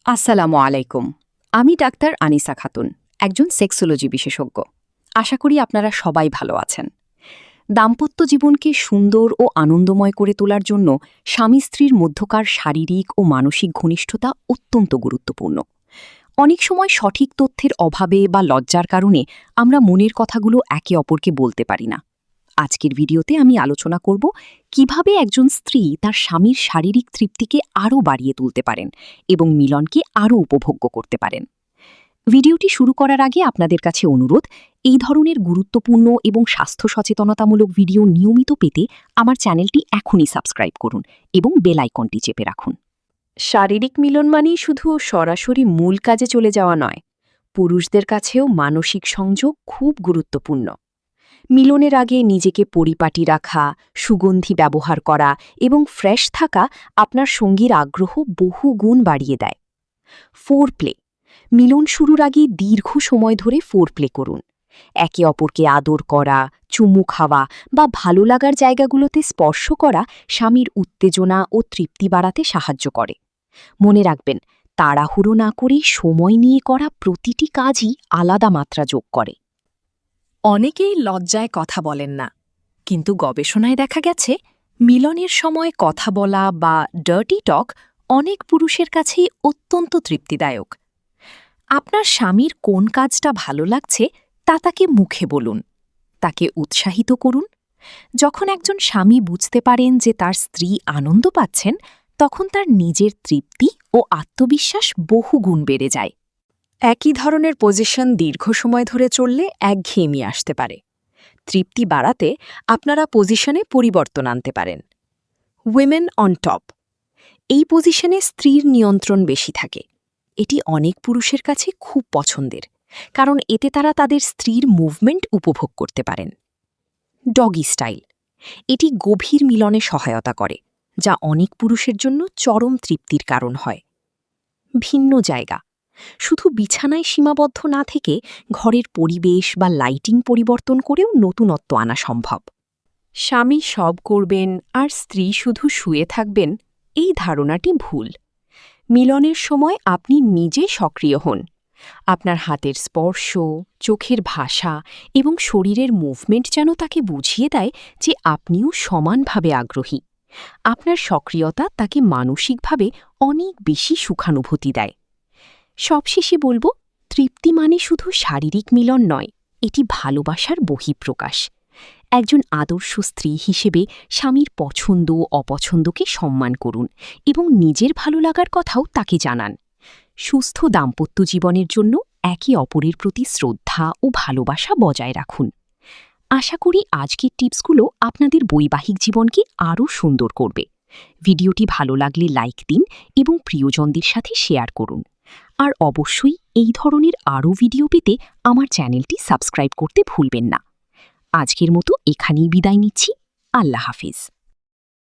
আসসালামু আলাইকুম। আমি ডাক্তার আনিসা খাতুন, একজন সেক্সোলজি বিশেষজ্ঞ। আশা করি আপনারা সবাই ভালো আছেন। দাম্পত্য জীবনকে সুন্দর ও আনন্দময় করে তোলার জন্য স্বামী স্ত্রীর মধ্যকার শারীরিক ও মানসিক ঘনিষ্ঠতা অত্যন্ত গুরুত্বপূর্ণ। অনেক সময় সঠিক তথ্যের অভাবে বা লজ্জার কারণে আমরা মনের কথাগুলো একে অপরকে বলতে পারি না। আজকের ভিডিওতে আমি আলোচনা করব কিভাবে একজন স্ত্রী তার স্বামীর শারীরিক তৃপ্তিকে আরও বাড়িয়ে তুলতে পারেন এবং মিলনকে আরও উপভোগ্য করতে পারেন। ভিডিওটি শুরু করার আগে আপনাদের কাছে অনুরোধ, এই ধরনের গুরুত্বপূর্ণ এবং স্বাস্থ্য সচেতনতামূলক ভিডিও নিয়মিত পেতে আমার চ্যানেলটি এখনই সাবস্ক্রাইব করুন এবং বেল আইকনটি চেপে রাখুন। শারীরিক মিলন মানেই শুধু সরাসরি মূল কাজে চলে যাওয়া নয়, পুরুষদের কাছেও মানসিক সংযোগ খুব গুরুত্বপূর্ণ। মিলনের আগে নিজেকে পরিপাটি রাখা, সুগন্ধি ব্যবহার করা এবং ফ্রেশ থাকা আপনার সঙ্গীর আগ্রহ বহু গুণ বাড়িয়ে দেয়। ফোরপ্লে। মিলন শুরুর আগে দীর্ঘ সময় ধরে ফোরপ্লে করুন। একে অপরকে আদর করা, চুমু খাওয়া বা ভালো লাগার জায়গাগুলোতে স্পর্শ করা স্বামীর উত্তেজনা ও তৃপ্তি বাড়াতে সাহায্য করে। মনে রাখবেন, তাড়াহুড়ো না করেই সময় নিয়ে করা প্রতিটি কাজই আলাদা মাত্রা যোগ করে। অনেকেই লজ্জায় কথা বলেন না, কিন্তু গবেষণায় দেখা গেছে মিলনের সময় কথা বলা বা ডার্টি টক অনেক পুরুষের কাছেই অত্যন্ত তৃপ্তিদায়ক। আপনার স্বামীর কোন কাজটা ভালো লাগছে তা তাকে মুখে বলুন, তাকে উৎসাহিত করুন। যখন একজন স্বামী বুঝতে পারেন যে তার স্ত্রী আনন্দ পাচ্ছেন, তখন তার নিজের তৃপ্তি ও আত্মবিশ্বাস বহু গুণ বেড়ে যায়। একই ধরনের পজিশন দীর্ঘ সময় ধরে চললে একঘেয়েমি আসতে পারে। তৃপ্তি বাড়াতে আপনারা পজিশনে পরিবর্তন আনতে পারেন। Women on top. এই পজিশনে স্ত্রীর নিয়ন্ত্রণ বেশি থাকে। এটি অনেক পুরুষের কাছে খুব পছন্দের, কারণ এতে তারা তাদের স্ত্রীর মুভমেন্ট উপভোগ করতে পারেন। Doggy style. এটি গভীর মিলনে সহায়তা করে, যা অনেক পুরুষের জন্য চরম তৃপ্তির কারণ হয়। ভিন্ন জায়গা। শুধু বিছানায় সীমাবদ্ধ না থেকে ঘরের পরিবেশ বা লাইটিং পরিবর্তন করেও নতুনত্ব আনা সম্ভব। স্বামী সব করবেন আর স্ত্রী শুধু শুয়ে থাকবেন, এই ধারণাটি ভুল। মিলনের সময় আপনি নিজে সক্রিয় হন। আপনার হাতের স্পর্শ, চোখের ভাষা এবং শরীরের মুভমেন্ট যেন তাকে বুঝিয়ে দেয় যে আপনিও সমানভাবে আগ্রহী। আপনার সক্রিয়তা তাকে মানসিকভাবে অনেক বেশি সুখানুভূতি দেয়। সবশেষে বলবো, তৃপ্তি মানে শুধু শারীরিক মিলন নয়, এটি ভালোবাসার বহিঃপ্রকাশ। একজন আদর্শ স্ত্রী হিসেবে স্বামীর পছন্দ অপছন্দকে সম্মান করুন এবং নিজের ভালো লাগার কথাও তাকে জানান। সুস্থ দাম্পত্য জীবনের জন্য একে অপরের প্রতি শ্রদ্ধা ও ভালোবাসা বজায় রাখুন। আশা করি আজকের টিপসগুলো আপনাদের বৈবাহিক জীবনকে আরও সুন্দর করবে। ভিডিওটি ভালো লাগলে লাইক দিন এবং প্রিয়জনদের সাথে শেয়ার করুন। আর অবশ্যই এই ধরনের আরও ভিডিও পেতে আমার চ্যানেলটি সাবস্ক্রাইব করতে ভুলবেন না। আজকের মতো এখানেই বিদায় নিচ্ছি। আল্লাহ হাফেজ।